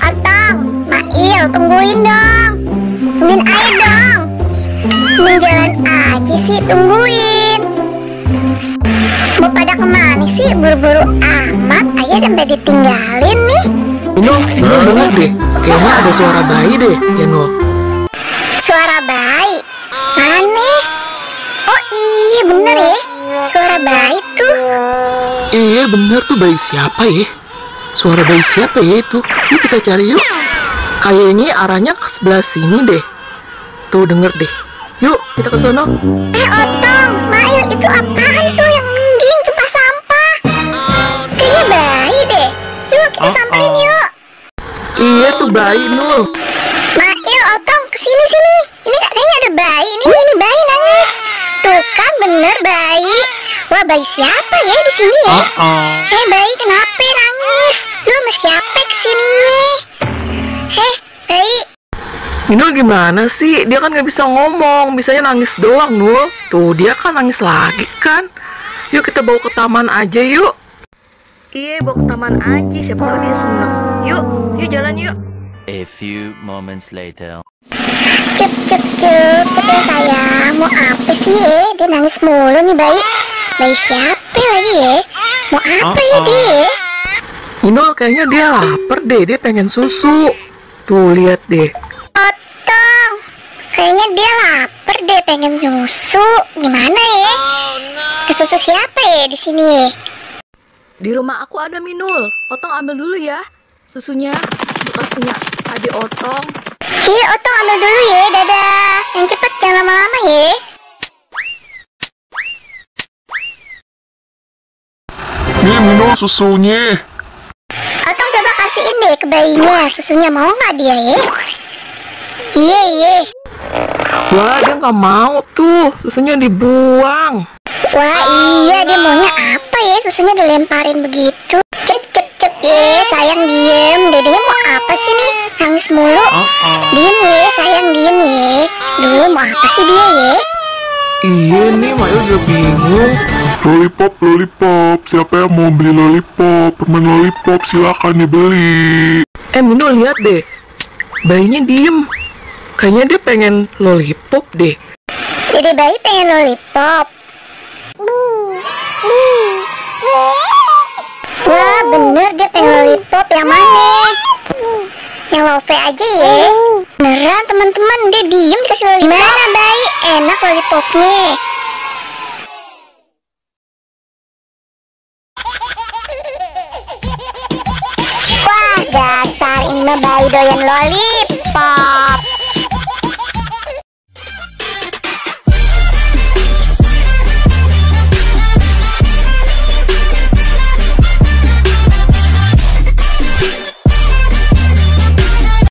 Otong, Mail, tungguin dong. Tungguin aja dong. Ini jalan aja sih, tungguin. Mau pada kemana sih? Buru-buru amat aja sampai ditinggalin nih. Nol dengar deh. Kayaknya ada suara bayi deh, ya Nol. Suara bayi? Mana? Oh iya bener ya, suara bayi tuh. Iya bener tuh, bayi siapa ya? Suara bayi siapa ya itu? Yuk kita cari yuk. Kayaknya arahnya ke sebelah sini deh. Tuh denger deh. Yuk kita ke sono. Otong, Mail, itu apaan tuh yang mending tempat sampah? Kayaknya bayi deh. Yuk kita samperin yuk. Iya tuh bayi Nul. Mail, Otong, kesini sini. Ini kayaknya ada bayi nih. Ini bayi nangis. Tuh kan bener bayi. Wah, bayi siapa ya di sini ya? Bayi kenapa nangis? Lu sama siapa kesininya? Bayi. Nul gimana sih? Dia kan nggak bisa ngomong, bisanya nangis doang Nul. Tuh dia kan nangis lagi kan. Yuk kita bawa ke taman aja yuk. Iya bawa ke taman aja, siapa tahu dia seneng. Yuk jalan yuk. A few moments later. Cup ya sayang. Mau apa sih ya? Dia nangis mulu nih bayi. Bayi siapa lagi ya? Mau apa ya dia? Nul kayaknya dia lapar deh, dia pengen susu. Tuh lihat deh. Otong, kayaknya dia lapar deh, pengen susu. Gimana ya? Ke susu siapa ya di sini? Di rumah aku ada Minul. Otong ambil dulu ya susunya. Bekas punya adik Otong. Iya, Otong ambil dulu ya. Dadah. Yang cepat jangan lama-lama ya. Nih Minul susunya. Otong coba kasihin deh ke bayinya susunya, mau nggak dia ya? Iya. Wah dia nggak mau tuh, susunya dibuang. Wah iya, dia maunya apa ya? Susunya dilemparin begitu. Cep ya, sayang diem. Dedenya mau apa sih nih? Nangis mulu. Diem ya, sayang diem ya. Dulu mau apa sih dia ya? Iya nih, Mayu udah bingung. Lollipop, siapa yang mau beli lollipop? Permen lollipop silakan dibeli. Minul lihat deh, bayinya diem. Kayaknya dia pengen lollipop deh. Jadi bayi pengen lollipop. Wah bener, dia pengen lollipop. Yang mana? Yang love aja ya. Beneran teman-teman, dia diem dikasih lollipop. Gimana bayi? Enak lollipopnya? Wah dasar, ini mah bayi doyan loli.